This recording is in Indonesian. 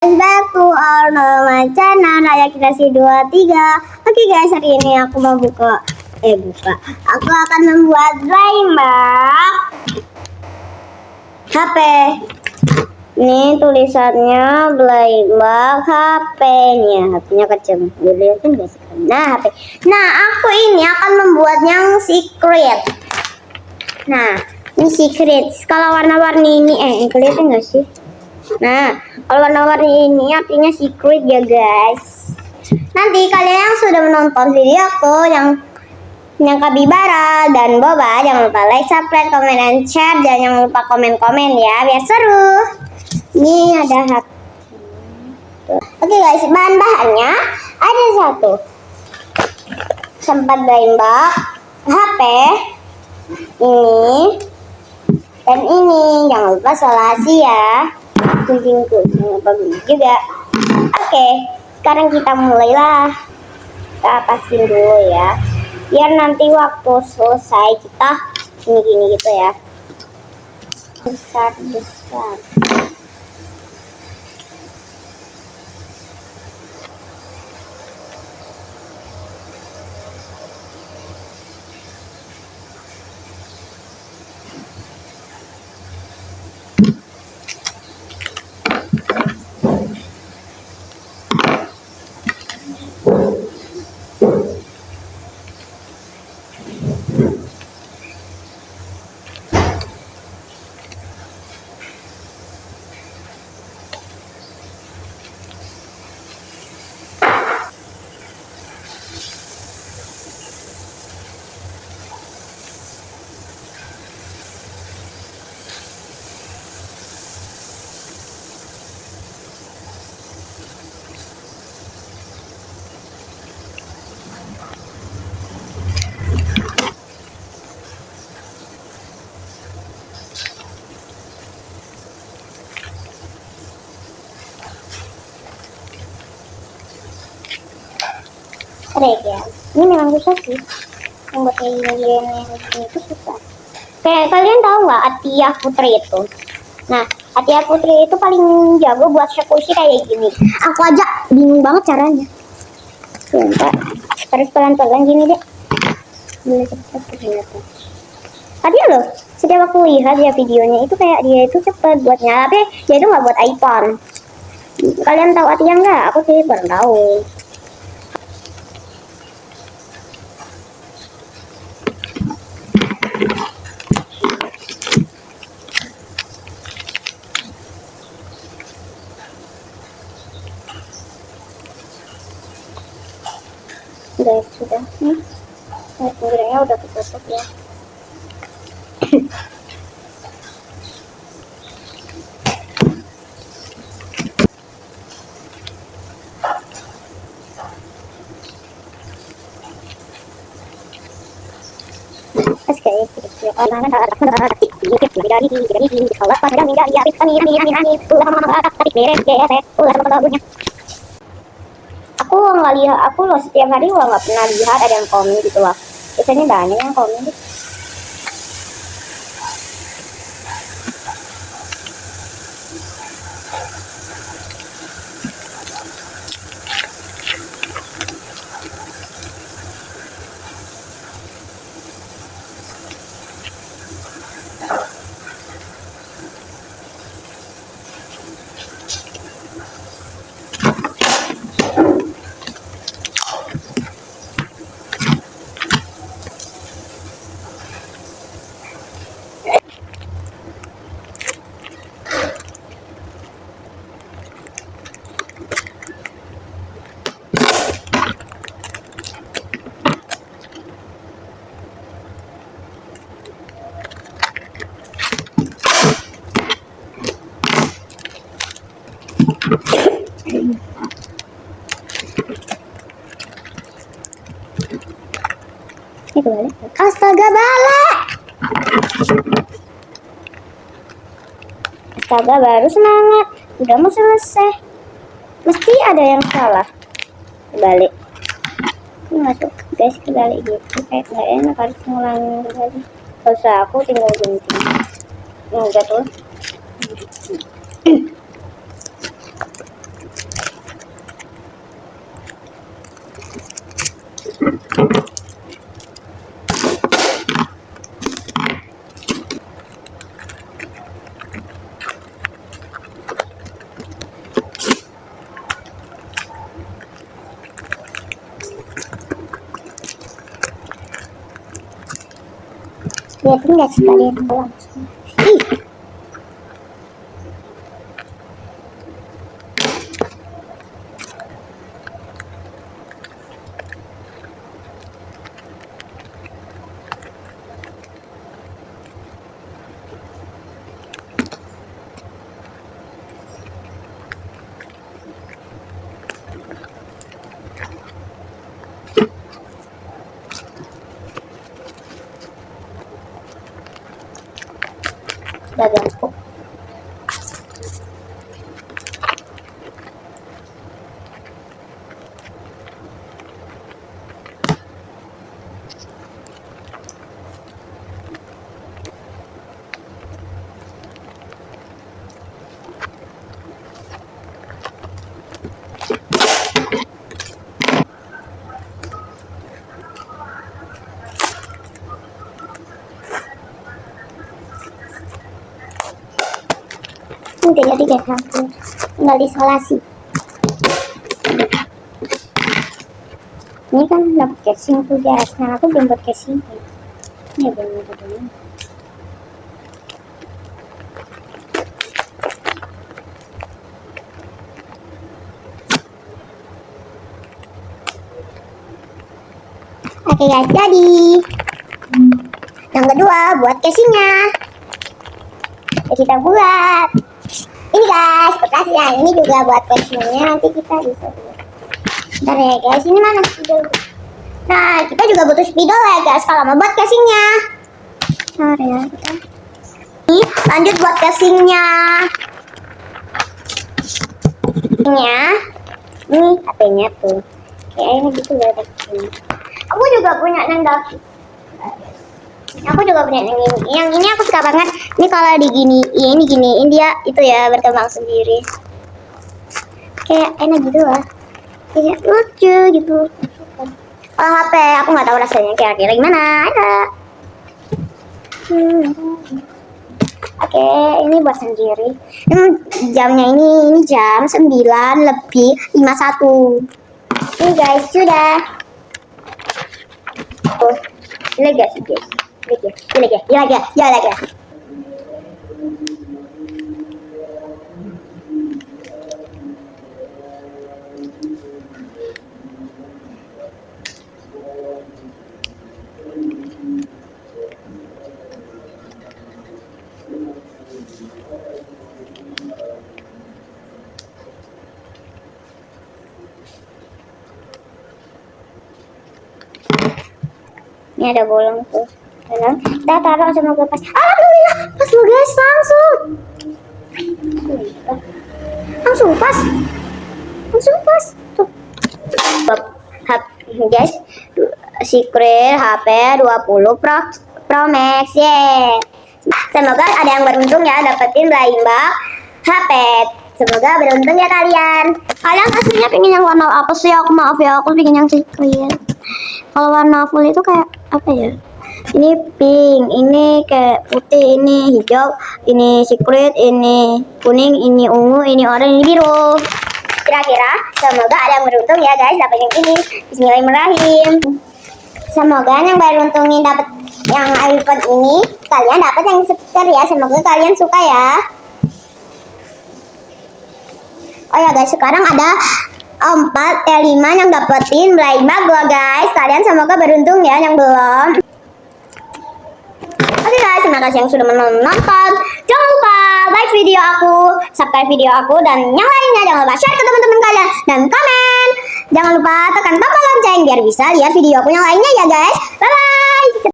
Back to our normal channel Raya Kreasi 23. Oke guys, hari ini aku mau aku akan membuat Blaymbak HP. Ini tulisannya Blaymbak HP-nya. HP-nya kecil. Dilihatin guys. Nah, HP. Nah, aku ini akan membuat yang secret. Nah, ini secret. Kalau warna-warni ini kelihatan nggak sih? Nah, kalau warna-warni ini artinya secret ya guys. Nanti kalian yang sudah menonton video aku yang Kabibara dan Boba, jangan lupa like, subscribe, komen, dan share. Dan jangan lupa komen-komen ya, biar seru. Ini ada HP. Oke guys, bahan-bahannya ada satu tempat Blaymbak HP ini dan ini. Jangan lupa solasi ya. Kucingku bagus juga. Oke, sekarang kita mulailah. Kita pasin dulu ya, biar nanti waktu selesai kita gini gitu ya, besar. Ya, ini memang susah sih membuat ini itu susah. Kayak kalian tahu nggak Atia Putri itu? Nah, Atia Putri itu paling jago buat squishy kayak gini. Aku aja bingung banget caranya. Sumpah, harus pelan-pelan gini deh. Boleh cepet ternyata. Tadi loh, setiap aku lihat ya videonya itu kayak dia itu cepet buatnya, tapi dia itu nggak buat iPhone. Kalian tahu Atia nggak? Aku sih baru tahu. Guys, sudah nih, pinggirnya udah ketutup ya. Aku nggak lihat, aku loh setiap hari nggak pernah lihat ada yang komen gitu loh. Biasanya banyak yang komen gitu. Astaga bala. Astaga, baru semangat, udah mau selesai. Mesti ada yang salah. Balik. Ini masuk guys, kebalik gitu. Kayak nggak enak, harus ngulangin kembali. Gak usah, aku tinggal gunting. Enggak tuh. Lihatin nggak sih kalian doang? Ih, udah ganggu. Udah jadi guys, aku tinggal isolasi. Ini kan dapat casing tuh guys, nah aku belum buat casing. Ini belum ada dulu. Oke guys, jadi yang kedua buat casingnya. Ya, kita buat ini guys, bekasnya ini juga buat casingnya, nanti kita bisa buat. Bentar ya guys, ini mana spidol? Nah, kita juga butuh spidol ya guys kalau mau buat casingnya. Bentar ya kita. Ini lanjut buat casingnya. Ini HP-nya tuh. Kayaknya gitu ya casingnya. Aku juga punya yang daki. Aku juga punya yang ini. Yang ini aku suka banget. Ini kalau diginiin dia itu ya berkembang sendiri. Kayak enak gitu lah. Kayak lucu gitu. Kalau HP aku nggak tahu rasanya kira-kira gimana. Ada. Oke, ini buat sendiri. Jamnya ini jam 9:51. Ini guys sudah. Oh, ini guys. Ya. Ini ada bolong tuh. Kita taruh semoga pas. Alhamdulillah, pas lo guys langsung. Langsung pas. Tuh. Guys, Secret HP 20 Pro Max. Semoga ada yang beruntung ya dapetin Blaymbag HP. Semoga beruntung ya kalian. Kalian aslinya pengen yang warna apa sih? Aku maaf ya, aku pengen yang Secret. Kalau warna full itu kayak apa ya? Ini pink, ini kayak putih, ini hijau, ini Secret, ini kuning, ini ungu, ini oranye, ini biru. Kira-kira semoga ada yang beruntung ya guys dapat yang ini. Bismillahirrahmanirrahim. Semoga yang beruntungin dapat yang iPhone ini, kalian dapat yang stiker ya. Semoga kalian suka ya. Oh ya guys, sekarang ada 5 yang dapetin Blaymbag gua guys. Kalian semoga beruntung ya yang belum. Oke guys, terima kasih yang sudah menonton. Jangan lupa like video aku, subscribe video aku, dan yang lainnya jangan lupa share ke teman-teman kalian dan komen. Jangan lupa tekan tombol lonceng biar bisa lihat video aku yang lainnya ya guys. Bye bye.